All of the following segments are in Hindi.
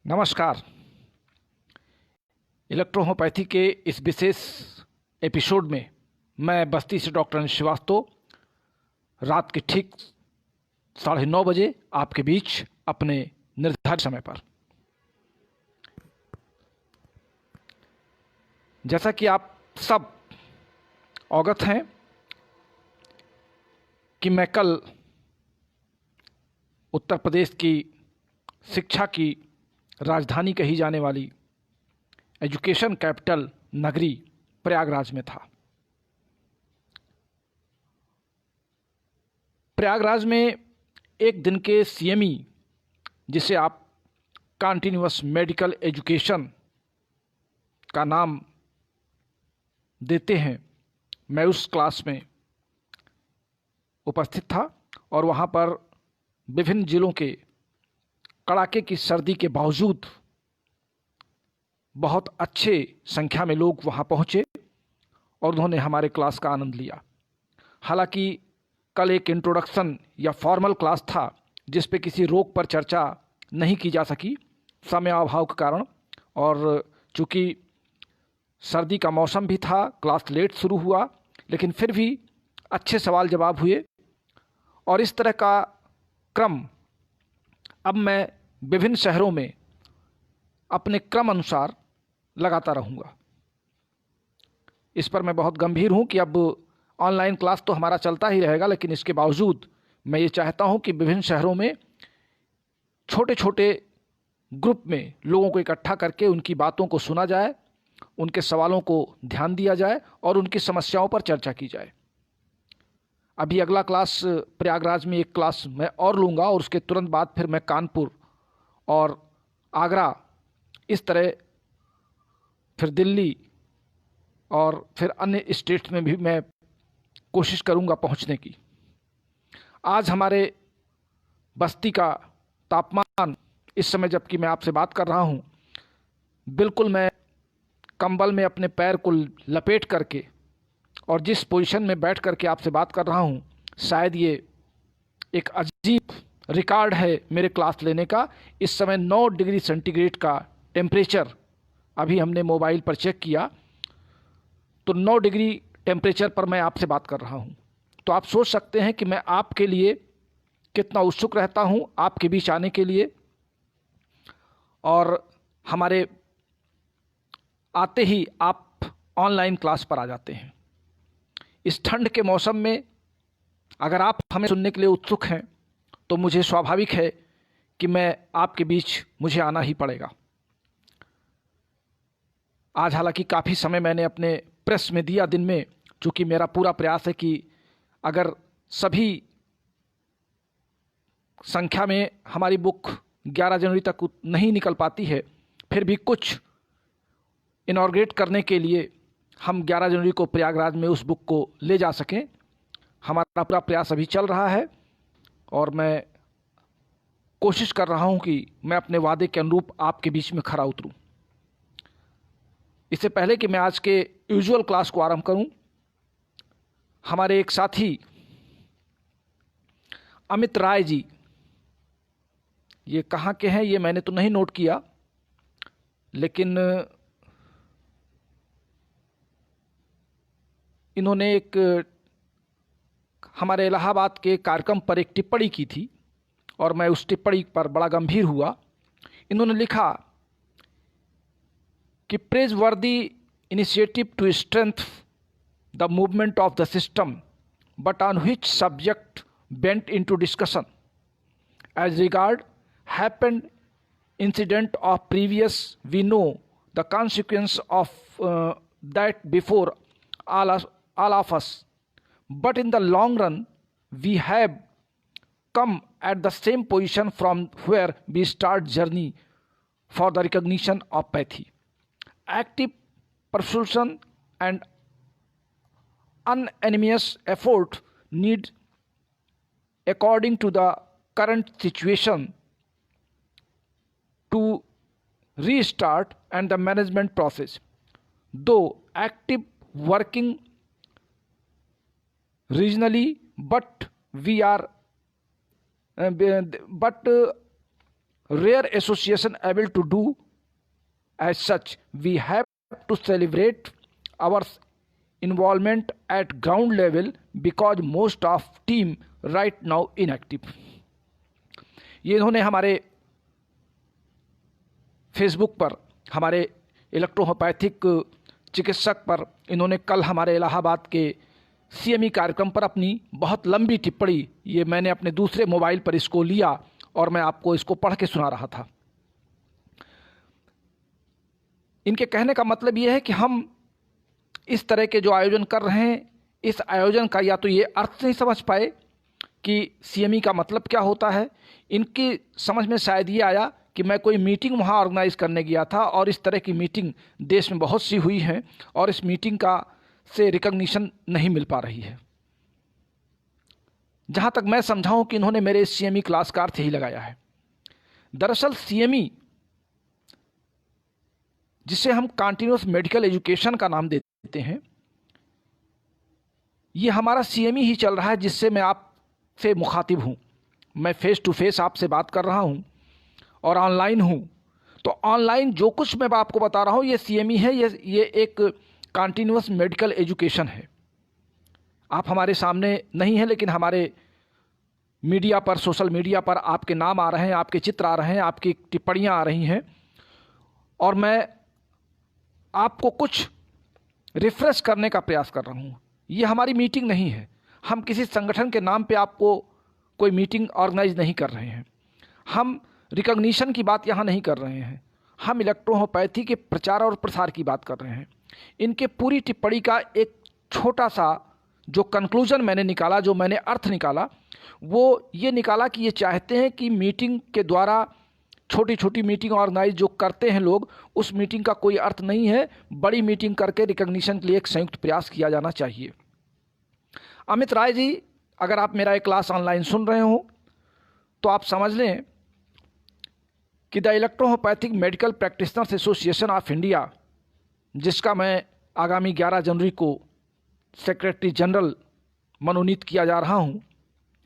नमस्कार। इलेक्ट्रोहोम्योपैथी के इस विशेष एपिसोड में मैं बस्ती से डॉक्टर अंश श्रीवास्तव रात के ठीक 9:30 बजे आपके बीच अपने निर्धारित समय पर। जैसा कि आप सब अवगत हैं कि मैं कल उत्तर प्रदेश की शिक्षा की राजधानी कही जाने वाली एजुकेशन कैपिटल नगरी प्रयागराज में था। प्रयागराज में एक दिन के सीएमई जिसे आप कंटिन्यूअस मेडिकल एजुकेशन का नाम देते हैं, मैं उस क्लास में उपस्थित था और वहाँ पर विभिन्न जिलों के कड़ाके की सर्दी के बावजूद बहुत अच्छे संख्या में लोग वहाँ पहुँचे और उन्होंने हमारे क्लास का आनंद लिया। हालांकि कल एक इंट्रोडक्शन या फॉर्मल क्लास था जिस पे किसी रोग पर चर्चा नहीं की जा सकी समय अभाव के कारण, और चूँकि सर्दी का मौसम भी था, क्लास लेट शुरू हुआ, लेकिन फिर भी अच्छे सवाल जवाब हुए। और इस तरह का क्रम अब मैं विभिन्न शहरों में अपने क्रम अनुसार लगाता रहूँगा। इस पर मैं बहुत गंभीर हूँ कि अब ऑनलाइन क्लास तो हमारा चलता ही रहेगा, लेकिन इसके बावजूद मैं ये चाहता हूँ कि विभिन्न शहरों में छोटे छोटे ग्रुप में लोगों को इकट्ठा करके उनकी बातों को सुना जाए, उनके सवालों को ध्यान दिया जाए और उनकी समस्याओं पर चर्चा की जाए। अभी अगला क्लास प्रयागराज में एक क्लास मैं और लूँगा और उसके तुरंत बाद फिर मैं कानपुर और आगरा, इस तरह फिर दिल्ली और फिर अन्य स्टेट्स में भी मैं कोशिश करूँगा पहुँचने की। आज हमारे बस्ती का तापमान इस समय जबकि मैं आपसे बात कर रहा हूँ, बिल्कुल मैं कंबल में अपने पैर को लपेट करके और जिस पोजीशन में बैठ करके आपसे बात कर रहा हूँ, शायद ये एक अजीब रिकॉर्ड है मेरे क्लास लेने का। इस समय 9 डिग्री सेंटीग्रेड का टेम्परेचर, अभी हमने मोबाइल पर चेक किया तो 9 डिग्री टेम्परेचर पर मैं आपसे बात कर रहा हूँ। तो आप सोच सकते हैं कि मैं आपके लिए कितना उत्सुक रहता हूँ आपके बीच आने के लिए। और हमारे आते ही आप ऑनलाइन क्लास पर आ जाते हैं। इस ठंड के मौसम में अगर आप हमें सुनने के लिए उत्सुक हैं तो मुझे स्वाभाविक है कि मैं आपके बीच मुझे आना ही पड़ेगा। आज हालांकि काफ़ी समय मैंने अपने प्रेस में दिया दिन में, चूँकि मेरा पूरा प्रयास है कि अगर सभी संख्या में हमारी बुक 11 जनवरी तक नहीं निकल पाती है, फिर भी कुछ इनॉर्गेट करने के लिए हम 11 जनवरी को प्रयागराज में उस बुक को ले जा सकें। हमारा पूरा प्रयास अभी चल रहा है और मैं कोशिश कर रहा हूं कि मैं अपने वादे के अनुरूप आपके बीच में खरा उतरूं। इससे पहले कि मैं आज के यूजुअल क्लास को आरंभ करूं, हमारे एक साथी अमित राय जी, ये कहाँ के हैं ये मैंने तो नहीं नोट किया, लेकिन इन्होंने एक हमारे इलाहाबाद के कार्यक्रम पर एक टिप्पणी की थी और मैं उस टिप्पणी पर बड़ा गंभीर हुआ। इन्होंने लिखा कि praiseworthy initiative to strength the movement of the system but on which subject went into discussion as regard happened incident of previous we know the consequence of that before all of us, but in the long run we have come at the same position from where we start journey for the recognition of pathy. Active persuasion and unanimous effort need, according to the current situation, to restart and the management process. Though active working regionally, but we are but rare association able to do as such. We have to celebrate our involvement at ground level because most of team right now inactive. ये इन्होंने हमारे फेसबुक पर, हमारे इलेक्ट्रोहोपैथिक चिकित्सक पर, इन्होंने कल हमारे इलाहाबाद के CME कार्यक्रम पर अपनी बहुत लंबी टिप्पणी, ये मैंने अपने दूसरे मोबाइल पर इसको लिया और मैं आपको इसको पढ़ के सुना रहा था। इनके कहने का मतलब ये है कि हम इस तरह के जो आयोजन कर रहे हैं, इस आयोजन का या तो ये अर्थ नहीं समझ पाए कि CME का मतलब क्या होता है। इनकी समझ में शायद ये आया कि मैं कोई मीटिंग वहाँ ऑर्गेनाइज करने गया था और इस तरह की मीटिंग देश में बहुत सी हुई हैं और इस मीटिंग का से रिकॉग्निशन नहीं मिल पा रही है। जहाँ तक मैं समझाऊँ कि इन्होंने मेरे इस CME क्लास का अर्थ यही लगाया है। दरअसल CME, जिसे हम कंटिन्यूअस मेडिकल एजुकेशन का नाम देते हैं, ये हमारा CME ही चल रहा है जिससे मैं आपसे मुखातिब हूँ। मैं फेस टू फेस आपसे बात कर रहा हूँ और ऑनलाइन हूँ। तो ऑनलाइन जो कुछ मैं आपको बता रहा हूँ ये CME है, ये एक कंटिन्यूअस मेडिकल एजुकेशन है। आप हमारे सामने नहीं हैं, लेकिन हमारे मीडिया पर, सोशल मीडिया पर आपके नाम आ रहे हैं, आपके चित्र आ रहे हैं, आपकी टिप्पणियाँ आ रही हैं और मैं आपको कुछ रिफ्रेश करने का प्रयास कर रहा हूँ। ये हमारी मीटिंग नहीं है, हम किसी संगठन के नाम पे आपको कोई मीटिंग ऑर्गेनाइज नहीं कर रहे हैं, हम रिकॉग्निशन की बात यहाँ नहीं कर रहे हैं, हम इलेक्ट्रोहोपैथी के प्रचार और प्रसार की बात कर रहे हैं। इनके पूरी टिप्पणी का एक छोटा सा जो कंक्लूजन मैंने निकाला, जो मैंने अर्थ निकाला, वो ये निकाला कि ये चाहते हैं कि मीटिंग के द्वारा छोटी छोटी मीटिंग ऑर्गेनाइज जो करते हैं लोग, उस मीटिंग का कोई अर्थ नहीं है। बड़ी मीटिंग करके रिकॉग्निशन के लिए एक संयुक्त प्रयास किया जाना चाहिए। अमित राय जी, अगर आप मेरा एक क्लास ऑनलाइन सुन रहे हो तो आप समझ लें कि the electrohomeopathic medical practitioners association of India, जिसका मैं आगामी 11 जनवरी को सेक्रेटरी जनरल मनोनीत किया जा रहा हूं,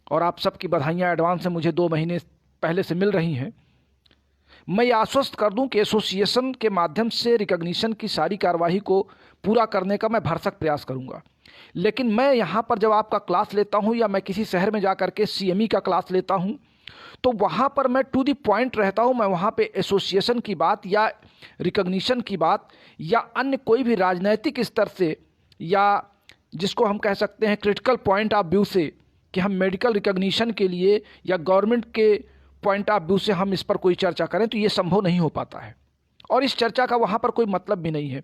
और आप सबकी बधाइयाँ एडवांस में मुझे 2 महीने पहले से मिल रही हैं। मैं ये आश्वस्त कर दूं कि एसोसिएशन के माध्यम से रिकॉग्निशन की सारी कार्यवाही को पूरा करने का मैं भरसक प्रयास करूंगा। लेकिन मैं यहाँ पर जब आपका क्लास लेता हूँ या मैं किसी शहर में जा कर के CME का क्लास लेता हूँ तो वहाँ पर मैं टू दी पॉइंट रहता हूँ। मैं वहाँ पे एसोसिएशन की बात या रिकॉग्निशन की बात या अन्य कोई भी राजनैतिक स्तर से या जिसको हम कह सकते हैं क्रिटिकल पॉइंट ऑफ व्यू से कि हम मेडिकल रिकॉग्निशन के लिए या गवर्नमेंट के पॉइंट ऑफ व्यू से हम इस पर कोई चर्चा करें तो ये संभव नहीं हो पाता है। और इस चर्चा का वहाँ पर कोई मतलब भी नहीं है,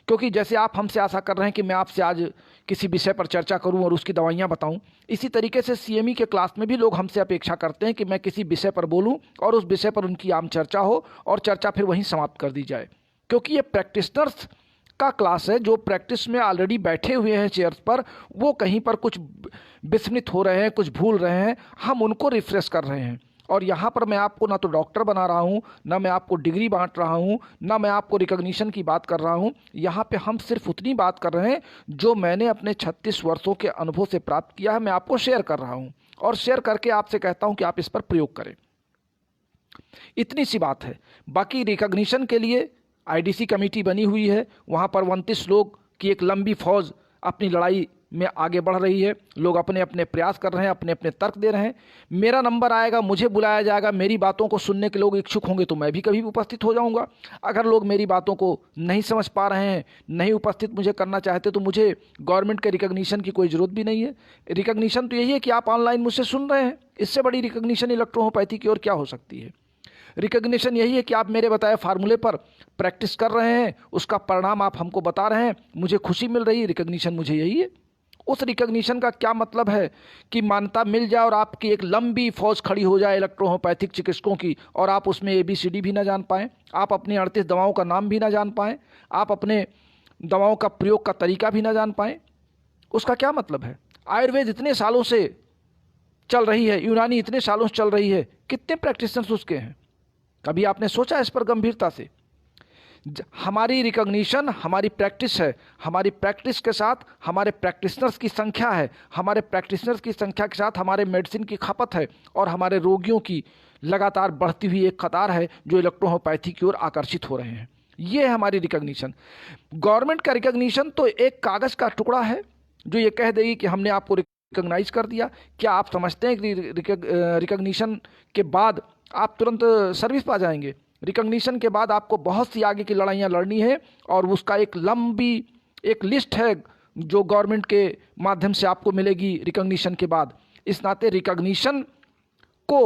क्योंकि जैसे आप हमसे आशा कर रहे हैं कि मैं आपसे आज किसी विषय पर चर्चा करूं और उसकी दवाइयाँ बताऊं, इसी तरीके से CME के क्लास में भी लोग हमसे अपेक्षा करते हैं कि मैं किसी विषय पर बोलूं और उस विषय पर उनकी आम चर्चा हो और चर्चा फिर वहीं समाप्त कर दी जाए। क्योंकि ये प्रैक्टिशनर्स का क्लास है, जो प्रैक्टिस में ऑलरेडी बैठे हुए हैं चेयर्स पर, वो कहीं पर कुछ विस्मृत हो रहे हैं, कुछ भूल रहे हैं, हम उनको रिफ्रेश कर रहे हैं। और यहाँ पर मैं आपको ना तो डॉक्टर बना रहा हूँ, ना मैं आपको डिग्री बांट रहा हूँ, ना मैं आपको रिकॉग्निशन की बात कर रहा हूँ। यहाँ पे हम सिर्फ उतनी बात कर रहे हैं जो मैंने अपने 36 वर्षों के अनुभव से प्राप्त किया है, मैं आपको शेयर कर रहा हूँ और शेयर करके आपसे कहता हूँ कि आप इस पर प्रयोग करें। इतनी सी बात है। बाकी रिकॉग्निशन के लिए IDC कमेटी बनी हुई है, वहाँ पर 29 लोग की एक लंबी फौज अपनी लड़ाई में आगे बढ़ रही है। लोग अपने अपने प्रयास कर रहे हैं, अपने अपने तर्क दे रहे हैं। मेरा नंबर आएगा, मुझे बुलाया जाएगा, मेरी बातों को सुनने के लोग इच्छुक होंगे तो मैं भी कभी भी उपस्थित हो जाऊंगा। अगर लोग मेरी बातों को नहीं समझ पा रहे हैं, नहीं उपस्थित मुझे करना चाहते, तो मुझे गवर्नमेंट के रिकॉग्निशन की कोई ज़रूरत भी नहीं है। रिकॉग्निशन तो यही है कि आप ऑनलाइन मुझसे सुन रहे हैं, इससे बड़ी रिकॉग्निशन इलेक्ट्रोहोपैथी की ओर क्या हो सकती है। रिकॉग्निशन यही है कि आप मेरे बताए फार्मूले पर प्रैक्टिस कर रहे हैं, उसका परिणाम आप हमको बता रहे हैं, मुझे खुशी मिल रही है। रिकॉग्निशन मुझे यही है। उस रिकॉग्निशन का क्या मतलब है कि मान्यता मिल जाए और आपकी एक लंबी फौज खड़ी हो जाए इलेक्ट्रोहोपैथिक चिकित्सकों की, और आप उसमें ABCD भी ना जान पाएँ, आप अपनी 38 दवाओं का नाम भी ना जान पाएँ, आप अपने दवाओं का प्रयोग का तरीका भी ना जान पाएँ। उसका क्या मतलब है। आयुर्वेद इतने सालों से चल रही है, यूनानी इतने सालों से चल रही है, कितने प्रैक्टिशनर्स उसके हैं। कभी आपने सोचा इस पर गंभीरता से? हमारी रिकॉग्निशन हमारी प्रैक्टिस है, हमारी प्रैक्टिस के साथ हमारे प्रैक्टिशनर्स की संख्या है, हमारे प्रैक्टिशनर्स की संख्या के साथ हमारे मेडिसिन की खपत है और हमारे रोगियों की लगातार बढ़ती हुई एक कतार है जो इलेक्ट्रोहोम्योपैथी की ओर आकर्षित हो रहे हैं। ये है हमारी रिकॉग्निशन। गवर्नमेंट का रिकॉग्निशन तो एक कागज़ का टुकड़ा है जो ये कह देगी कि हमने आपको रिकॉग्नाइज कर दिया। क्या आप समझते हैं कि रिकॉग्निशन के बाद आप तुरंत सर्विस पा जाएंगे? रिकॉग्निशन के बाद आपको बहुत सी आगे की लड़ाइयाँ लड़नी है और उसका एक लंबी एक लिस्ट है जो गवर्नमेंट के माध्यम से आपको मिलेगी रिकॉग्निशन के बाद। इस नाते रिकॉग्निशन को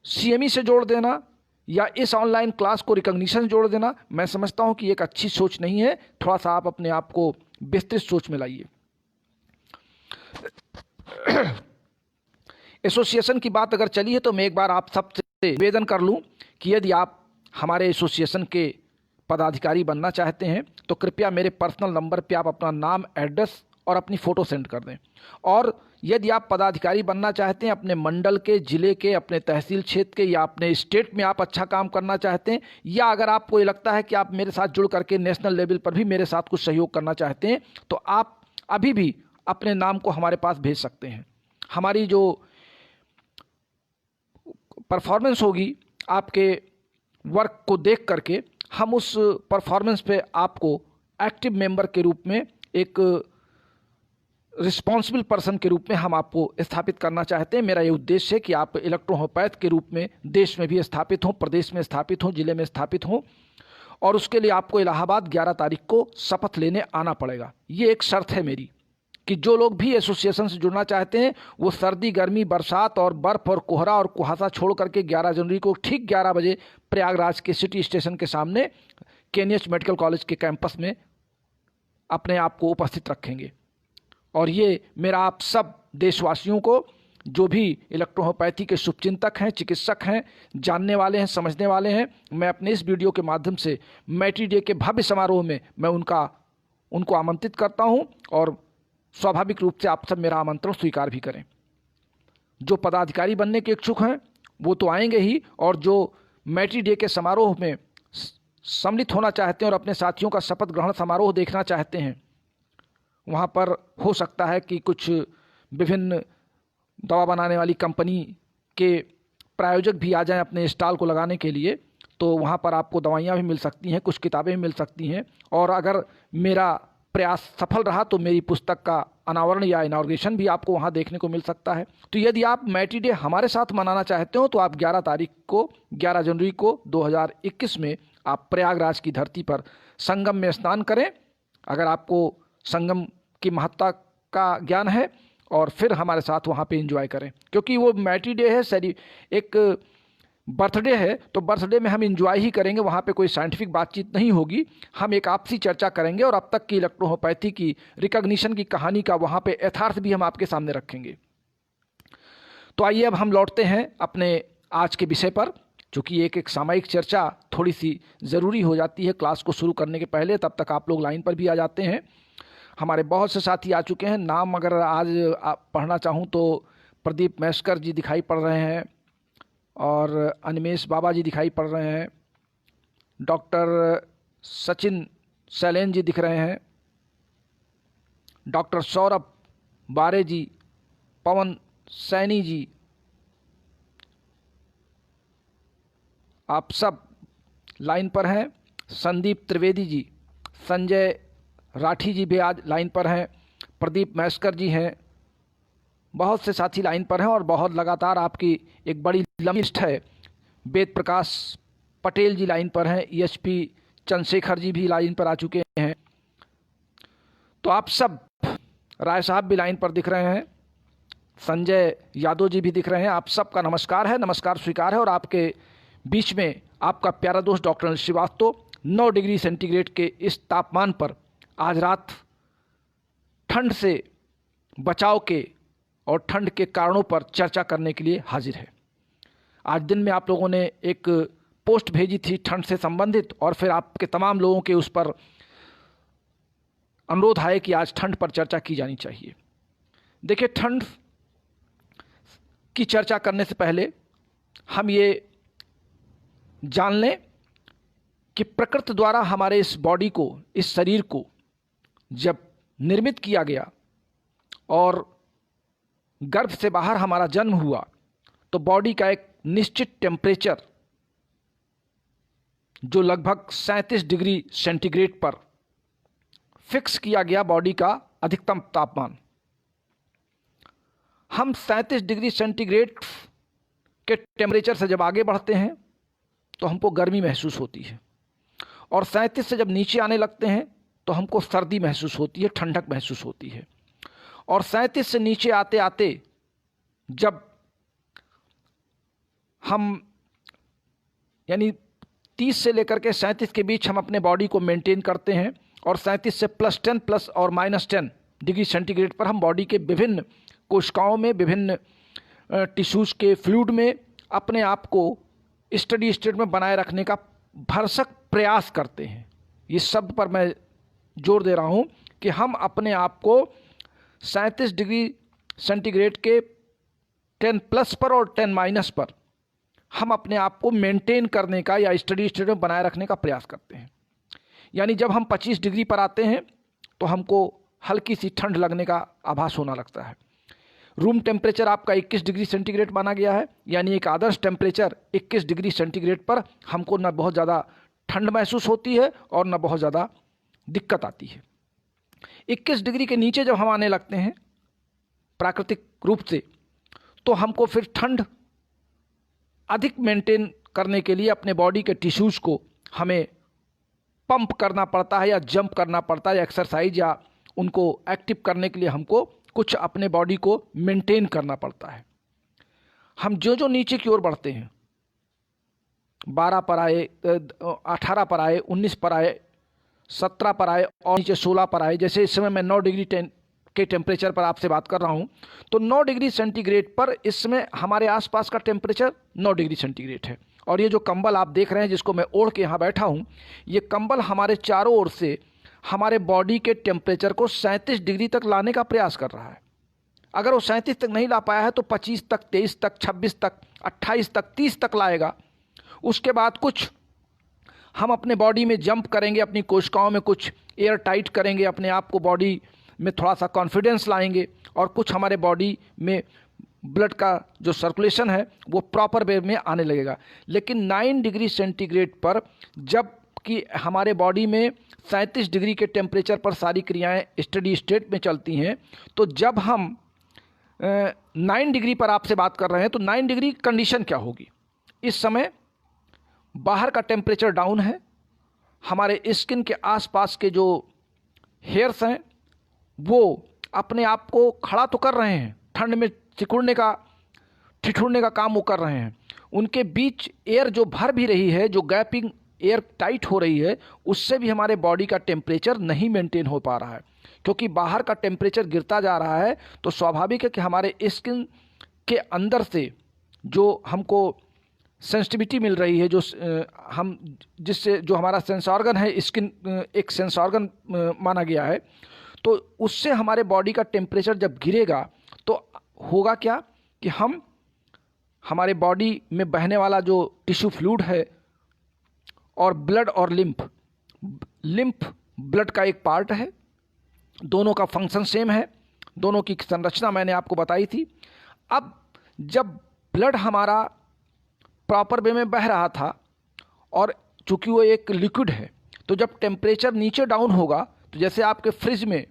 सीएमई से जोड़ देना या इस ऑनलाइन क्लास को रिकॉग्निशन से जोड़ देना, मैं समझता हूं कि एक अच्छी सोच नहीं है। थोड़ा सा आप अपने आप को विस्तृत सोच में लाइए। एसोसिएशन की बात अगर चली है तो मैं एक बार आप सबसे निवेदन कर लूं कि यदि आप हमारे एसोसिएशन के पदाधिकारी बनना चाहते हैं तो कृपया मेरे पर्सनल नंबर पे आप अपना नाम, एड्रेस और अपनी फ़ोटो सेंड कर दें। और यदि आप पदाधिकारी बनना चाहते हैं अपने मंडल के, ज़िले के, अपने तहसील क्षेत्र के या अपने स्टेट में आप अच्छा काम करना चाहते हैं, या अगर आपको ये लगता है कि आप मेरे साथ जुड़ करके नेशनल लेवल पर भी मेरे साथ कुछ सहयोग करना चाहते हैं, तो आप अभी भी अपने नाम को हमारे पास भेज सकते हैं। हमारी जो परफॉर्मेंस होगी आपके वर्क को देख करके, हम उस परफॉर्मेंस पे आपको एक्टिव मेंबर के रूप में, एक रिस्पॉन्सिबल पर्सन के रूप में हम आपको स्थापित करना चाहते हैं। मेरा ये उद्देश्य है कि आप इलेक्ट्रोहोम्योपैथ के रूप में देश में भी स्थापित हों, प्रदेश में स्थापित हों, जिले में स्थापित हों, और उसके लिए आपको इलाहाबाद 11 तारीख को शपथ लेने आना पड़ेगा। ये एक शर्त है मेरी कि जो लोग भी एसोसिएशन से जुड़ना चाहते हैं वो सर्दी, गर्मी, बरसात और बर्फ़ और कोहरा और कुहासा छोड़ करके 11 जनवरी को ठीक 11 बजे प्रयागराज के सिटी स्टेशन के सामने केएनएच मेडिकल कॉलेज के कैंपस में अपने आप को उपस्थित रखेंगे। और ये मेरा आप सब देशवासियों को, जो भी इलेक्ट्रोहोम्योपैथी के शुभचिंतक हैं, चिकित्सक हैं, जानने वाले हैं, समझने वाले हैं, मैं अपने इस वीडियो के माध्यम से मैटी डे के भव्य समारोह में मैं उनको आमंत्रित करता हूं और स्वाभाविक रूप से आप सब मेरा आमंत्रण स्वीकार भी करें। जो पदाधिकारी बनने के इच्छुक हैं वो तो आएंगे ही, और जो मैटी डे के समारोह में सम्मिलित होना चाहते हैं और अपने साथियों का शपथ ग्रहण समारोह देखना चाहते हैं, वहाँ पर हो सकता है कि कुछ विभिन्न दवा बनाने वाली कंपनी के प्रायोजक भी आ जाएं अपने स्टॉल को लगाने के लिए, तो वहाँ पर आपको दवाइयाँ भी मिल सकती हैं, कुछ किताबें भी मिल सकती हैं। और अगर मेरा प्रयास सफल रहा तो मेरी पुस्तक का अनावरण या इनॉग्रेशन भी आपको वहाँ देखने को मिल सकता है। तो यदि आप मैटी डे हमारे साथ मनाना चाहते हो तो आप 11 जनवरी को 2021 में आप प्रयागराज की धरती पर संगम में स्नान करें, अगर आपको संगम की महत्ता का ज्ञान है, और फिर हमारे साथ वहाँ पे एंजॉय करें। क्योंकि वो मैटी डे है, एक बर्थडे है, तो बर्थडे में हम एंजॉय ही करेंगे, वहाँ पे कोई साइंटिफिक बातचीत नहीं होगी। हम एक आपसी चर्चा करेंगे और अब तक की इलेक्ट्रोहोम्योपैथी की रिकॉग्निशन की कहानी का वहाँ पे यथार्थ भी हम आपके सामने रखेंगे। तो आइए अब हम लौटते हैं अपने आज के विषय पर, चूँकि एक सामयिक चर्चा थोड़ी सी ज़रूरी हो जाती है क्लास को शुरू करने के पहले, तब तक आप लोग लाइन पर भी आ जाते हैं। हमारे बहुत से साथी आ चुके हैं। नाम अगर आज आप पढ़ना चाहूँ तो प्रदीप मैस्कर जी दिखाई पड़ रहे हैं, और अनिमेश बाबा जी दिखाई पड़ रहे हैं, डॉक्टर सचिन शैलेन जी दिख रहे हैं, डॉक्टर सौरभ बारे जी, पवन सैनी जी, आप सब लाइन पर हैं, संदीप त्रिवेदी जी, संजय राठी जी भी आज लाइन पर हैं, प्रदीप मैस्कर जी हैं, बहुत से साथी लाइन पर हैं, और बहुत लगातार आपकी एक बड़ी लंबी लिस्ट है। वेद प्रकाश पटेल जी लाइन पर हैं, ईएचपी चंद्रशेखर जी भी लाइन पर आ चुके हैं, तो आप सब, राय साहब भी लाइन पर दिख रहे हैं, संजय यादव जी भी दिख रहे हैं। आप सबका नमस्कार है, नमस्कार स्वीकार है। और आपके बीच में आपका प्यारा दोस्त doctor Anil Srivastava 9 degree centigrade के इस तापमान पर आज रात ठंड से बचाव के और ठंड के कारणों पर चर्चा करने के लिए हाजिर है। आज दिन में आप लोगों ने एक पोस्ट भेजी थी ठंड से संबंधित, और फिर आपके तमाम लोगों के उस पर अनुरोध आए कि आज ठंड पर चर्चा की जानी चाहिए। देखिए, ठंड की चर्चा करने से पहले हम ये जान लें कि प्रकृति द्वारा हमारे इस बॉडी को, इस शरीर को जब निर्मित किया गया और गर्भ से बाहर हमारा जन्म हुआ, तो बॉडी का एक निश्चित टेम्परेचर जो लगभग 37 डिग्री सेंटीग्रेड पर फिक्स किया गया, बॉडी का अधिकतम तापमान। हम 37 डिग्री सेंटीग्रेड के टेम्परेचर से जब आगे बढ़ते हैं तो हमको गर्मी महसूस होती है, और 37 से जब नीचे आने लगते हैं तो हमको सर्दी महसूस होती है, ठंडक महसूस होती है। और 37 से नीचे आते आते जब हम यानी 30 से लेकर के 37 के बीच हम अपने बॉडी को मेंटेन करते हैं, और 37 से +10 प्लस और -10 डिग्री सेंटीग्रेड पर हम बॉडी के विभिन्न कोशिकाओं में, विभिन्न टिश्यूज़ के फ्लूइड में अपने आप को स्टडी स्टेट में बनाए रखने का भरसक प्रयास करते हैं। इस शब्द पर मैं जोर दे रहा हूं कि हम अपने आप को 37 डिग्री सेंटीग्रेड के 10+ पर और 10- पर हम अपने आप को मेंटेन करने का या स्टडी स्टेट में बनाए रखने का प्रयास करते हैं। यानी जब हम 25 डिग्री पर आते हैं तो हमको हल्की सी ठंड लगने का आभास होने लगता है। रूम टेम्परेचर आपका 21 डिग्री सेंटीग्रेड माना गया है, यानी एक आदर्श टेम्परेचर 21 डिग्री सेंटीग्रेड पर हमको न बहुत ज़्यादा ठंड महसूस होती है और न बहुत ज़्यादा दिक्कत आती है। 21 डिग्री के नीचे जब हम आने लगते हैं प्राकृतिक रूप से, तो हमको फिर ठंड अधिक मेंटेन करने के लिए अपने बॉडी के टिश्यूज़ को हमें पंप करना पड़ता है या जंप करना पड़ता है, या एक्सरसाइज या उनको एक्टिव करने के लिए हमको कुछ अपने बॉडी को मेंटेन करना पड़ता है। हम जो जो नीचे की ओर बढ़ते हैं, 12 पर आए, 18 पर आए, 19 पर आए, 17 पर आए और नीचे 16 पर आए। जैसे इस समय मैं 9 डिग्री के टेम्परेचर पर आपसे बात कर रहा हूं, तो 9 डिग्री सेंटीग्रेड पर इस समय हमारे आसपास का टेम्परेचर 9 डिग्री सेंटीग्रेड है। और ये जो कंबल आप देख रहे हैं जिसको मैं ओढ़ के यहाँ बैठा हूँ, ये कंबल हमारे चारों ओर से हमारे बॉडी के टेम्परेचर को 37 डिग्री तक लाने का प्रयास कर रहा है। अगर वो 37 तक नहीं ला पाया है तो 25 तक, 23 तक, 26 तक, 28 तक, 30 तक लाएगा। उसके बाद कुछ हम अपने बॉडी में जंप करेंगे, अपनी कोशिकाओं में कुछ एयर टाइट करेंगे, अपने आप को बॉडी में थोड़ा सा कॉन्फिडेंस लाएंगे, और कुछ हमारे बॉडी में ब्लड का जो सर्कुलेशन है वो प्रॉपर वे में आने लगेगा। लेकिन 9 डिग्री सेंटीग्रेड पर जब कि हमारे बॉडी में 37 डिग्री के टेम्परेचर पर सारी क्रियाएं स्टडी स्टेट में चलती हैं, तो जब हम 9 डिग्री पर आपसे बात कर रहे हैं तो 9 डिग्री कंडीशन क्या होगी? इस समय बाहर का टेम्परेचर डाउन है, हमारे स्किन के आसपास के जो हेयर्स हैं वो अपने आप को खड़ा तो कर रहे हैं, ठंड में सिकुड़ने का, ठिठुरने का काम वो कर रहे हैं। उनके बीच एयर जो भर भी रही है, जो गैपिंग एयर टाइट हो रही है, उससे भी हमारे बॉडी का टेम्परेचर नहीं मेंटेन हो पा रहा है। क्योंकि बाहर का टेम्परेचर गिरता जा रहा है तो स्वाभाविक है कि हमारे स्किन के अंदर से जो हमको सेंसिटिविटी मिल रही है, जो हम जिससे जो हमारा सेंस ऑर्गन है, स्किन एक सेंस ऑर्गन माना गया है, तो उससे हमारे बॉडी का टेम्परेचर जब गिरेगा तो होगा क्या कि हम हमारे बॉडी में बहने वाला जो टिश्यू फ्लूइड है और ब्लड और लिम्फ ब्लड का एक पार्ट है, दोनों का फंक्शन सेम है, दोनों की संरचना मैंने आपको बताई थी। अब जब ब्लड हमारा प्रॉपर वे में बह रहा था और चूंकि वो एक लिक्विड है, तो जब टेम्परेचर नीचे डाउन होगा तो जैसे आपके फ्रिज में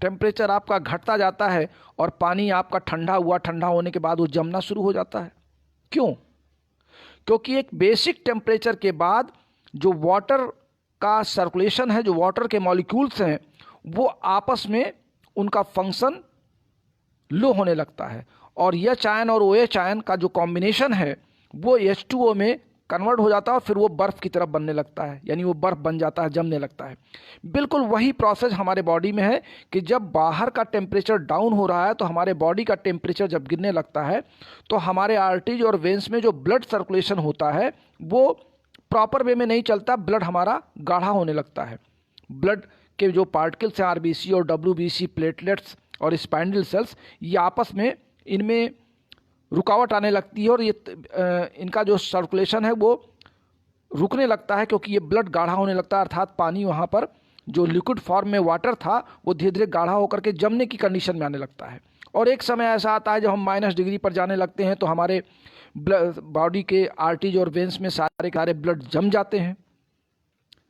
टेम्परेचर आपका घटता जाता है और पानी आपका ठंडा होने के बाद वो जमना शुरू हो जाता है। क्यों? क्योंकि एक बेसिक टेम्परेचर के बाद जो वाटर का सर्कुलेशन है, जो वाटर के मॉलिक्यूल्स हैं, वो आपस में उनका फंक्शन लो होने लगता है, और एच आयन और OH आयन का जो कॉम्बिनेशन है वो H2O में कन्वर्ट हो जाता है और फिर वो बर्फ़ की तरफ बनने लगता है, यानी वो बर्फ़ बन जाता है, जमने लगता है। बिल्कुल वही प्रोसेस हमारे बॉडी में है कि जब बाहर का टेम्परेचर डाउन हो रहा है तो हमारे बॉडी का टेम्परेचर जब गिरने लगता है तो हमारे आर्टरीज और वेन्स में जो ब्लड सर्कुलेशन होता है वो प्रॉपर वे में नहीं चलता, ब्लड हमारा गाढ़ा होने लगता है। ब्लड के जो पार्टिकल्स हैं, RBC और WBC, प्लेटलेट्स और स्पाइंडल सेल्स, ये आपस में इनमें रुकावट आने लगती है और ये इनका जो सर्कुलेशन है वो रुकने लगता है क्योंकि ये ब्लड गाढ़ा होने लगता है, अर्थात पानी वहाँ पर जो लिक्विड फॉर्म में वाटर था वो धीरे धीरे गाढ़ा होकर के जमने की कंडीशन में आने लगता है। और एक समय ऐसा आता है जब हम -डिग्री पर जाने लगते हैं तो हमारे बॉडी के आर्टरीज और वेन्स में सारे सारे ब्लड जम जाते हैं।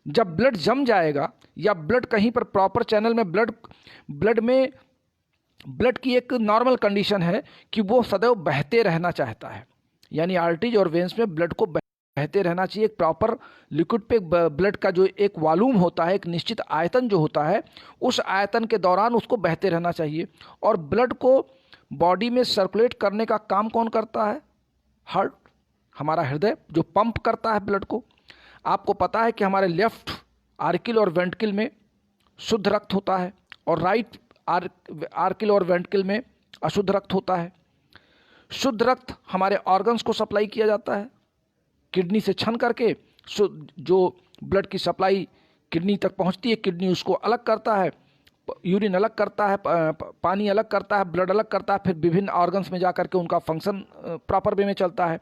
जब ब्लड जम जाएगा या ब्लड कहीं पर प्रॉपर चैनल में ब्लड की एक नॉर्मल कंडीशन है कि वो सदैव बहते रहना चाहता है, यानी आर्टरीज और वेन्स में ब्लड को बहते रहना चाहिए। एक प्रॉपर लिक्विड पे ब्लड का जो एक वॉल्यूम होता है, एक निश्चित आयतन जो होता है, उस आयतन के दौरान उसको बहते रहना चाहिए। और ब्लड को बॉडी में सर्कुलेट करने का काम कौन करता है? हार्ट, हमारा हृदय जो पंप करता है ब्लड को। आपको पता है कि हमारे लेफ्ट आर्किल और वेंट्रिकल में शुद्ध रक्त होता है और राइट आर्किल और वेंट्रिकल में अशुद्ध रक्त होता है। शुद्ध रक्त हमारे ऑर्गन्स को सप्लाई किया जाता है, किडनी से छन करके जो ब्लड की सप्लाई किडनी तक पहुंचती है, किडनी उसको अलग करता है, यूरिन अलग करता है, पानी अलग करता है, ब्लड अलग करता है, फिर विभिन्न ऑर्गन्स में जा करके उनका फंक्शन प्रॉपर वे में चलता है।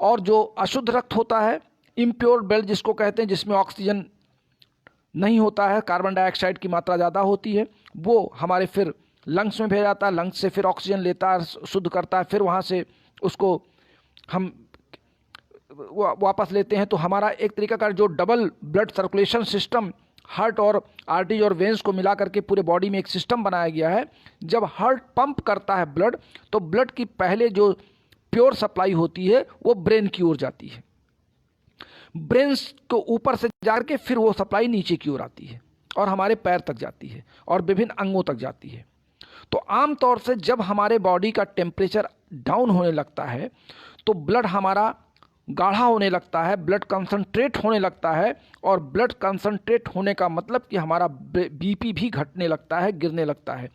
और जो अशुद्ध रक्त होता है, इम्प्योर ब्लड जिसको कहते हैं, जिसमें ऑक्सीजन नहीं होता है, कार्बन डाइऑक्साइड की मात्रा ज़्यादा होती है, वो हमारे फिर लंग्स में भेजा जाता है, लंग्स से फिर ऑक्सीजन लेता है, शुद्ध करता है, फिर वहाँ से उसको हम वापस लेते हैं। तो हमारा एक तरीका का जो double blood circulation system heart और आर्टरीज और वेन्स को मिला करके पूरे बॉडी में एक सिस्टम बनाया गया है। जब हार्ट पंप करता है ब्लड, तो ब्लड की पहले जो प्योर सप्लाई होती है वो ब्रेन की ओर जाती है, ब्रेन को ऊपर से जाकर के फिर वो सप्लाई नीचे की ओर आती है और हमारे पैर तक जाती है और विभिन्न अंगों तक जाती है। तो आम तौर से जब हमारे बॉडी का टेम्परेचर डाउन होने लगता है तो ब्लड हमारा गाढ़ा होने लगता है, ब्लड कंसंट्रेट होने लगता है। और ब्लड कंसंट्रेट होने का मतलब कि हमारा बीपी भी घटने लगता है, गिरने लगता है।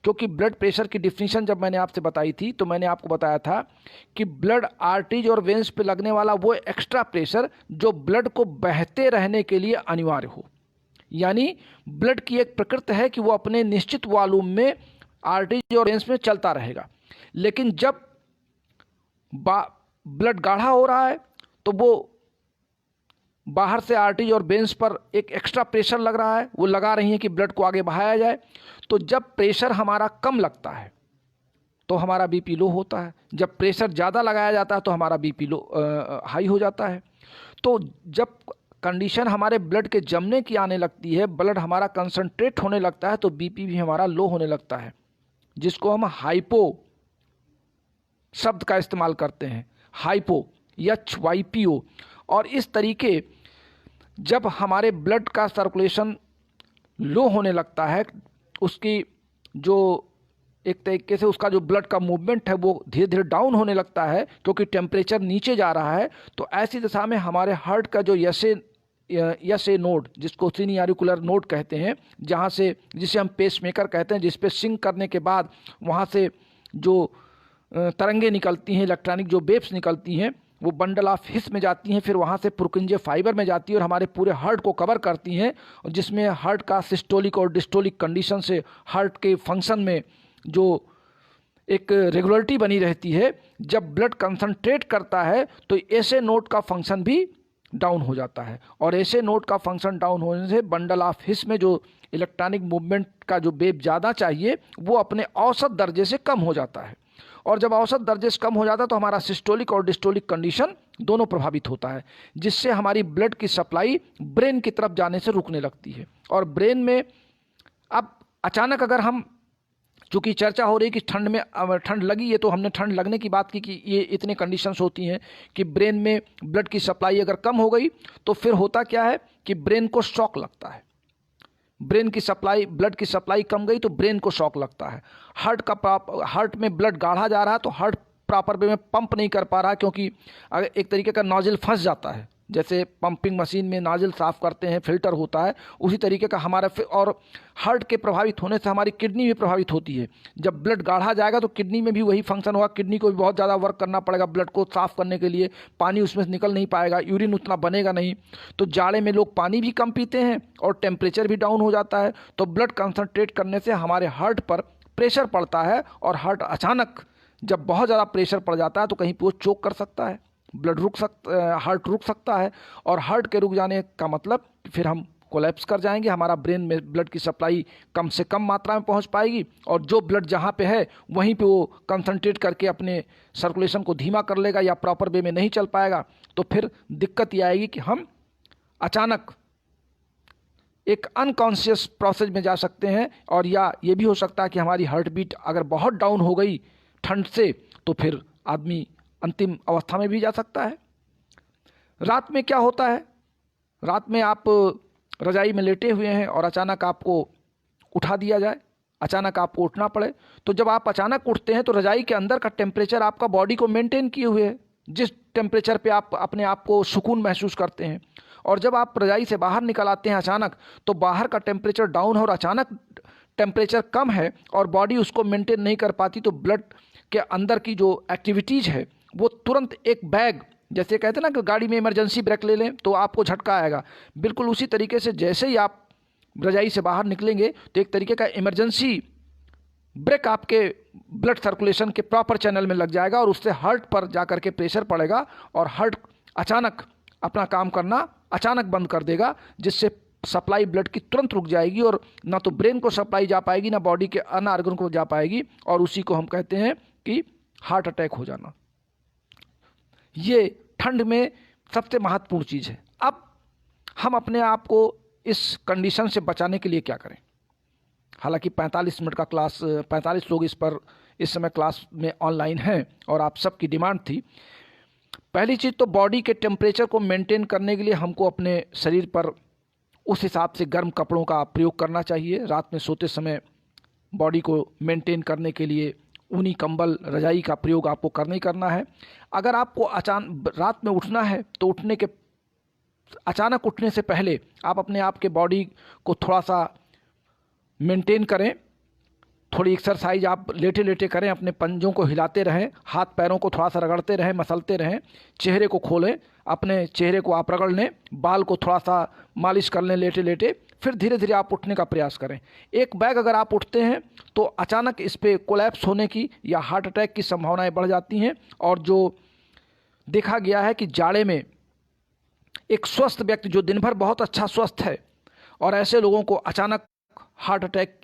क्योंकि ब्लड प्रेशर की डिफिनीशन जब मैंने आपसे बताई थी तो मैंने आपको बताया था कि ब्लड आर्टरीज और वेन्स पे लगने वाला वो एक्स्ट्रा प्रेशर जो ब्लड को बहते रहने के लिए अनिवार्य हो, यानी ब्लड की एक प्रकृति है कि वो अपने निश्चित वॉल्यूम में आर्टरीज और वेन्स में चलता रहेगा। लेकिन जब ब्लड गाढ़ा हो रहा है तो वो बाहर से आर्टरीज और वेन्स पर एक एक्स्ट्रा प्रेशर लग रहा है, वो लगा रही हैं कि ब्लड को आगे बहाया जाए। तो जब प्रेशर हमारा कम लगता है तो हमारा बीपी लो होता है, जब प्रेशर ज़्यादा लगाया जाता है तो हमारा बीपी लो हाई हो जाता है। तो जब कंडीशन हमारे ब्लड के जमने की आने लगती है, ब्लड हमारा कंसंट्रेट होने लगता है, तो बीपी भी हमारा लो होने लगता है, जिसको हम हाइपो शब्द का इस्तेमाल करते हैं, हाइपो HYPO। और इस तरीके जब हमारे ब्लड का सर्कुलेशन लो होने लगता है, उसकी जो एक तरीके से उसका जो ब्लड का मूवमेंट है वो धीरे धीरे डाउन होने लगता है क्योंकि टेम्परेचर नीचे जा रहा है। तो ऐसी दशा में हमारे हार्ट का जो एस ए नोड, जिसको सीनियरिकुलर नोड कहते हैं, जहाँ से जिसे हम पेसमेकर कहते हैं, जिस पे सिंक करने के बाद वहाँ से जो तरंगे निकलती हैं, इलेक्ट्रॉनिक जो वेव्स निकलती हैं, वो बंडल ऑफ हिस में जाती हैं, फिर वहाँ से पुरकिंजे फाइबर में जाती है और हमारे पूरे हार्ट को कवर करती हैं, जिसमें हार्ट का सिस्टोलिक और डिस्टोलिक कंडीशन से हार्ट के फंक्शन में जो एक रेगुलरिटी बनी रहती है। जब ब्लड कंसंट्रेट करता है तो ऐसे नोड का फंक्शन भी डाउन हो जाता है, और ऐसे नोड का फंक्शन डाउन होने से बंडल ऑफ हिस में जो इलेक्ट्रॉनिक मूवमेंट का जो वेव ज़्यादा चाहिए वो अपने औसत दर्जे से कम हो जाता है। और जब औसत दर्जे से कम हो जाता है तो हमारा सिस्टोलिक और डिस्टोलिक कंडीशन दोनों प्रभावित होता है, जिससे हमारी ब्लड की सप्लाई ब्रेन की तरफ जाने से रुकने लगती है। और ब्रेन में अब अचानक अगर हम, चूँकि चर्चा हो रही कि ठंड लगी है, तो हमने ठंड लगने की बात की कि ये इतने कंडीशंस होती हैं कि ब्रेन में ब्लड की सप्लाई अगर कम हो गई तो फिर होता क्या है कि ब्रेन को शॉक लगता है। ब्रेन की सप्लाई, ब्लड की सप्लाई कम गई तो ब्रेन को शॉक लगता है। हार्ट में ब्लड गाढ़ा जा रहा है तो हार्ट प्रॉपर वे में पंप नहीं कर पा रहा, क्योंकि अगर एक तरीके का नोजल फंस जाता है, जैसे पंपिंग मशीन में नोजल साफ़ करते हैं, फिल्टर होता है, उसी तरीके का हमारा। और हार्ट के प्रभावित होने से हमारी किडनी भी प्रभावित होती है। जब ब्लड गाढ़ा जाएगा तो किडनी में भी वही फंक्शन होगा, किडनी को भी बहुत ज़्यादा वर्क करना पड़ेगा ब्लड को साफ़ करने के लिए, पानी उसमें से निकल नहीं पाएगा, यूरिन उतना बनेगा नहीं। तो जाड़े में लोग पानी भी कम पीते हैं और टेम्परेचर भी डाउन हो जाता है। तो ब्लड कंसनट्रेट करने से हमारे हार्ट पर प्रेशर पड़ता है, और हार्ट अचानक जब बहुत ज़्यादा प्रेशर पड़ जाता है तो कहीं पे वो चोक कर सकता है, हार्ट रुक सकता है, और हार्ट के रुक जाने का मतलब फिर हम कोलैप्स कर जाएंगे, हमारा ब्रेन में ब्लड की सप्लाई कम से कम मात्रा में पहुंच पाएगी, और जो ब्लड जहां पे है वहीं पे वो कंसंट्रेट करके अपने सर्कुलेशन को धीमा कर लेगा या प्रॉपर वे में नहीं चल पाएगा। तो फिर दिक्कत ये आएगी कि हम अचानक एक अनकॉन्शियस प्रोसेस में जा सकते हैं, और या ये भी हो सकता है कि हमारी हार्ट बीट अगर बहुत डाउन हो गई ठंड से तो फिर आदमी अंतिम अवस्था में भी जा सकता है। रात में क्या होता है, रात में आप रजाई में लेटे हुए हैं और अचानक आपको उठा दिया जाए, अचानक आपको उठना पड़े, तो जब आप अचानक उठते हैं तो रजाई के अंदर का टेम्परेचर आपका बॉडी को मेंटेन किए हुए है, जिस टेम्परेचर पे आप अपने आप को सुकून महसूस करते हैं। और जब आप रजाई से बाहर निकल आते हैं अचानक, तो बाहर का टेम्परेचर डाउन है और अचानक टेम्परेचर कम है और बॉडी उसको मेंटेन नहीं कर पाती, तो ब्लड के अंदर की जो एक्टिविटीज़ है वो तुरंत एक बैग, जैसे कहते हैं ना कि गाड़ी में इमरजेंसी ब्रेक ले लें तो आपको झटका आएगा, बिल्कुल उसी तरीके से जैसे ही आप रजाई से बाहर निकलेंगे तो एक तरीके का इमरजेंसी ब्रेक आपके ब्लड सर्कुलेशन के प्रॉपर चैनल में लग जाएगा, और उससे हार्ट पर जाकर के प्रेशर पड़ेगा और हार्ट अचानक अपना काम करना अचानक बंद कर देगा, जिससे सप्लाई ब्लड की तुरंत रुक जाएगी और ना तो ब्रेन को सप्लाई जा पाएगी ना बॉडी के अन्य ऑर्गन को जा पाएगी, और उसी को हम कहते हैं कि हार्ट अटैक हो जाना। ये ठंड में सबसे महत्वपूर्ण चीज़ है। अब हम अपने आप को इस कंडीशन से बचाने के लिए क्या करें? हालांकि 45 मिनट का क्लास, 45 लोग इस समय क्लास में ऑनलाइन हैं और आप सबकी डिमांड थी। पहली चीज़ तो बॉडी के टेम्परेचर को मेंटेन करने के लिए हमको अपने शरीर पर उस हिसाब से गर्म कपड़ों का प्रयोग करना चाहिए। रात में सोते समय बॉडी को मेंटेन करने के लिए ऊनी कंबल, रजाई का प्रयोग आपको करना ही करना है। अगर आपको रात में उठना है तो अचानक उठने से पहले आप अपने आप के बॉडी को थोड़ा सा मेंटेन करें, थोड़ी एक्सरसाइज आप लेटे लेटे करें, अपने पंजों को हिलाते रहें, हाथ पैरों को थोड़ा सा रगड़ते रहें, मसलते रहें, चेहरे को खोलें, अपने चेहरे को आप रगड़ लें, बाल को थोड़ा सा मालिश कर लें लेटे लेटे, फिर धीरे धीरे आप उठने का प्रयास करें। एक बैग अगर आप उठते हैं तो अचानक इस पर कोलैप्स होने की या हार्ट अटैक की संभावनाएं बढ़ जाती हैं। और जो देखा गया है कि जाड़े में एक स्वस्थ व्यक्ति जो दिन भर बहुत अच्छा स्वस्थ है, और ऐसे लोगों को अचानक हार्ट अटैक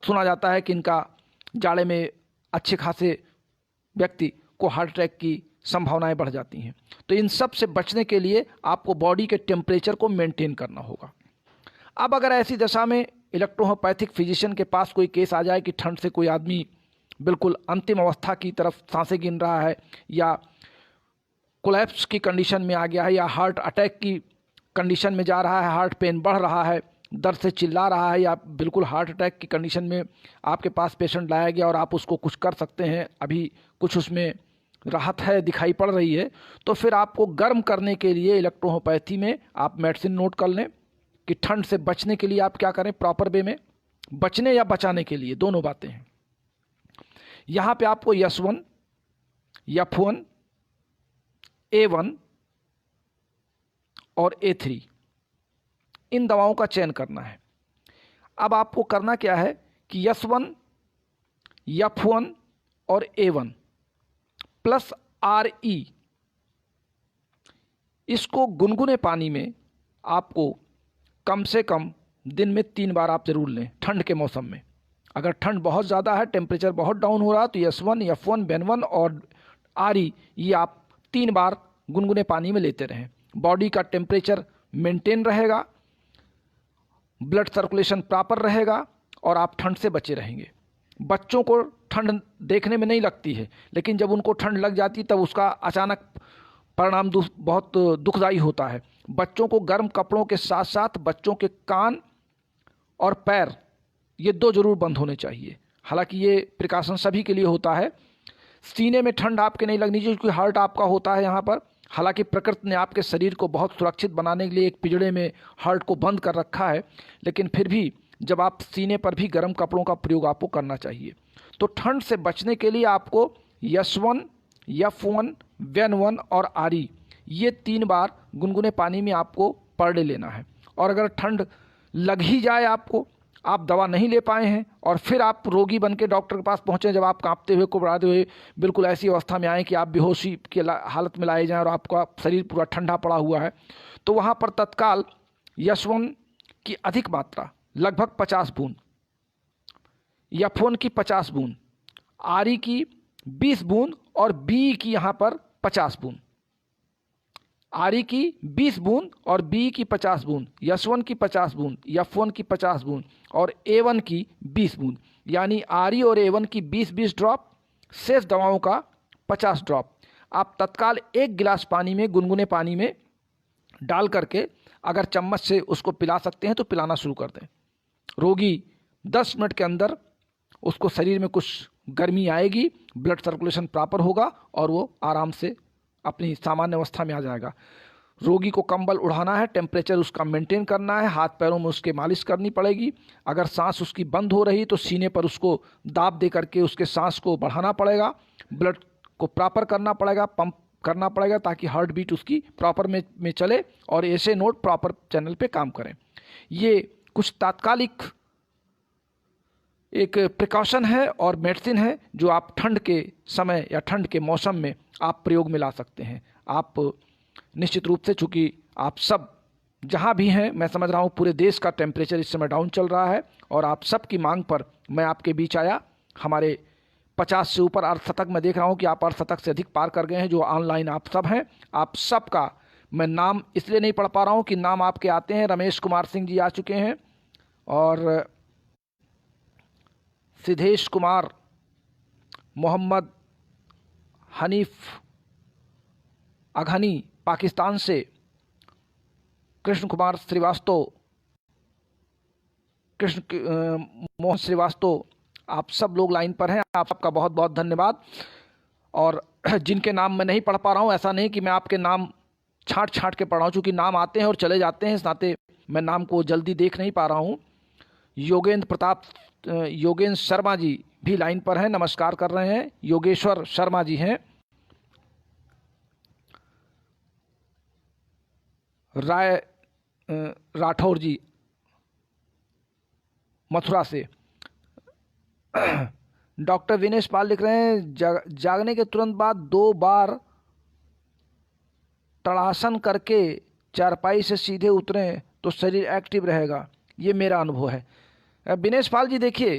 सुना जाता है कि इनका जाड़े में अच्छे खासे व्यक्ति को हार्ट अटैक की संभावनाएं बढ़ जाती हैं। तो इन सब से बचने के लिए आपको बॉडी के टेम्परेचर को मेंटेन करना होगा। अब अगर ऐसी दशा में इलेक्ट्रोहोपैथिक फिजिशियन के पास कोई केस आ जाए कि ठंड से कोई आदमी बिल्कुल अंतिम अवस्था की तरफ सांसें गिन रहा है, या कोलैप्स की कंडीशन में आ गया है, या हार्ट अटैक की कंडीशन में जा रहा है, हार्ट पेन बढ़ रहा है, दर्द से चिल्ला रहा है, या बिल्कुल हार्ट अटैक की कंडीशन में आपके पास पेशेंट लाया गया और आप उसको कुछ कर सकते हैं, अभी कुछ उसमें राहत है दिखाई पड़ रही है, तो फिर आपको गर्म करने के लिए इलेक्ट्रोहोपैथी में आप मेडिसिन नोट कर लें कि ठंड से बचने के लिए आप क्या करें। प्रॉपर वे में बचने या बचाने के लिए दोनों बातें हैं। यहाँ पे आपको S1, F1, A1 और A3 इन दवाओं का चयन करना है। अब आपको करना क्या है कि S1, F1 और A1 प्लस RE इसको गुनगुने पानी में आपको कम से कम दिन में 3 बार आप ज़रूर लें ठंड के मौसम में। अगर ठंड बहुत ज़्यादा है, टेम्परेचर बहुत डाउन हो रहा है, तो S1, F1, बेन1 और RE ये आप 3 बार गुनगुने पानी में लेते रहें। बॉडी का टेम्परेचर मेंटेन रहेगा, ब्लड सर्कुलेशन प्रॉपर रहेगा और आप ठंड से बचे रहेंगे। बच्चों को ठंड देखने में नहीं लगती है, लेकिन जब उनको ठंड लग जाती तब उसका अचानक परिणाम बहुत दुखदायी होता है। बच्चों को गर्म कपड़ों के साथ साथ बच्चों के कान और पैर ये 2 जरूर बंद होने चाहिए। हालांकि ये प्रिकॉशन सभी के लिए होता है। सीने में ठंड आपके नहीं लगनी चाहिए क्योंकि हार्ट आपका होता है यहाँ पर। हालांकि प्रकृति ने आपके शरीर को बहुत सुरक्षित बनाने के लिए एक पिंजड़े में हार्ट को बंद कर रखा है, लेकिन फिर भी जब आप सीने पर भी गर्म कपड़ों का प्रयोग आपको करना चाहिए। तो ठंड से बचने के लिए आपको S1, F1, बेन1 और RE ये 3 बार गुनगुने पानी में आपको पर डे लेना है। और अगर ठंड लग ही जाए आपको आप दवा नहीं ले पाए हैं और फिर आप रोगी बन के डॉक्टर के पास पहुँचें, जब आप कांपते हुए, घबराते हुए, बिल्कुल ऐसी अवस्था में आए कि आप बेहोशी की हालत में लाए जाएं और आपका शरीर पूरा ठंडा पड़ा हुआ है, तो वहाँ पर तत्काल यशवन की अधिक मात्रा, लगभग 50 बूंद, यफोन की 50 बूंद, आरी की 20 बूंद और बी की यहाँ पर 50 बूंद, आरी की 20 बूंद और बी की 50 बूंद, यशवन की 50 बूंद, यफवन की 50 बूंद और ए1 की 20 बूंद, यानी आरी और ए1 की 20-20 ड्रॉप, शेष दवाओं का 50 ड्रॉप आप तत्काल 1 गिलास पानी में, गुनगुने पानी में डाल करके अगर चम्मच से उसको पिला सकते हैं तो पिलाना शुरू कर दें। रोगी 10 मिनट के अंदर उसको शरीर में कुछ गर्मी आएगी, ब्लड सर्कुलेशन प्रॉपर होगा और वो आराम से अपनी सामान्य अवस्था में आ जाएगा। रोगी को कंबल उड़ाना है, टेम्परेचर उसका मेंटेन करना है, हाथ पैरों में उसके मालिश करनी पड़ेगी। अगर सांस उसकी बंद हो रही तो सीने पर उसको दाब दे करके उसके सांस को बढ़ाना पड़ेगा, ब्लड को प्रॉपर करना पड़ेगा, पंप करना पड़ेगा ताकि हार्ट बीट उसकी प्रॉपर में चले और ऐसे नोड प्रॉपर चैनल पे काम करें। ये कुछ तात्कालिक एक प्रिकॉशन है और मेडिसिन है जो आप ठंड के समय या ठंड के मौसम में आप प्रयोग में ला सकते हैं। आप निश्चित रूप से, चूँकि आप सब जहाँ भी हैं, मैं समझ रहा हूँ पूरे देश का टेम्परेचर इस समय डाउन चल रहा है और आप सब की मांग पर मैं आपके बीच आया। हमारे 50 से ऊपर अर्धशतक मैं देख रहा हूँ कि आप अर्धशतक से अधिक पार कर गए हैं जो ऑनलाइन आप सब हैं। आप सब का मैं नाम इसलिए नहीं पढ़ पा रहा हूँ कि नाम आपके आते हैं। रमेश कुमार सिंह जी आ चुके हैं और सिद्धेश कुमार, मोहम्मद हनीफ अघनी पाकिस्तान से, कृष्ण कुमार श्रीवास्तव, मोहन श्रीवास्तव, आप सब लोग लाइन पर हैं। आप सबका बहुत बहुत धन्यवाद। और जिनके नाम मैं नहीं पढ़ पा रहा हूँ, ऐसा नहीं कि मैं आपके नाम छांट छांट के पढ़ रहा हूँ, चूँकि नाम आते हैं और चले जाते हैं, इस नाते मैं नाम को जल्दी देख नहीं पा रहा हूँ। योगेंद्र शर्मा जी भी लाइन पर हैं, नमस्कार कर रहे हैं। योगेश्वर शर्मा जी हैं। राठौर जी मथुरा से। डॉक्टर विनेश पाल लिख रहे हैं, जागने के तुरंत बाद 2 बार तड़ासन करके चारपाई से सीधे उतरें तो शरीर एक्टिव रहेगा। ये मेरा अनुभव है। विनेश पाल जी, देखिए,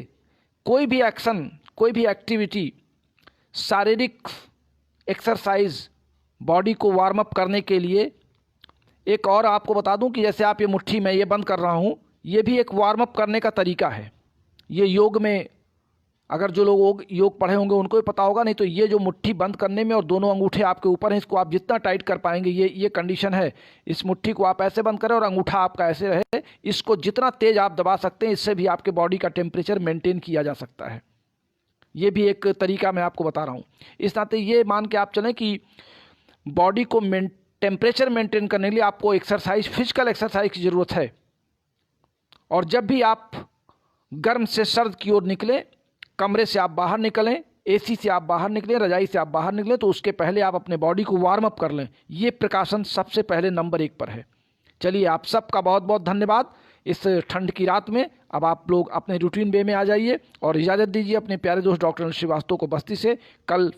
कोई भी एक्शन, कोई भी एक्टिविटी, शारीरिक एक्सरसाइज बॉडी को वार्म अप करने के लिए, एक और आपको बता दूं कि जैसे आप ये मुट्ठी में ये बंद कर रहा हूं, ये भी एक वार्म अप करने का तरीका है। ये योग में अगर जो लोग योग पढ़े होंगे उनको भी पता होगा, नहीं तो ये जो मुट्ठी बंद करने में और दोनों अंगूठे आपके ऊपर हैं, इसको आप जितना टाइट कर पाएंगे, ये कंडीशन है। इस मुट्ठी को आप ऐसे बंद करें और अंगूठा आपका ऐसे रहे, इसको जितना तेज आप दबा सकते हैं, इससे भी आपके बॉडी का टेम्परेचर मेंटेन किया जा सकता है। ये भी एक तरीका मैं आपको बता रहा हूँ। इस नाते ये मान के आप चलें कि बॉडी को टेम्परेचर मेंटेन करने के लिए आपको एक्सरसाइज, फिजिकल एक्सरसाइज की ज़रूरत है। और जब भी आप गर्म से सर्द की ओर निकलें, कमरे से आप बाहर निकलें, एसी से आप बाहर निकलें, रजाई से आप बाहर निकलें, तो उसके पहले आप अपने बॉडी को वार्म अप कर लें। ये प्रिकॉशन सबसे पहले नंबर 1 पर है। चलिए, आप सबका बहुत बहुत धन्यवाद। इस ठंड की रात में अब आप लोग अपने रूटीन वे में आ जाइए और इजाज़त दीजिए अपने प्यारे दोस्त डॉक्टर श्रीवास्तव को बस्ती से। कल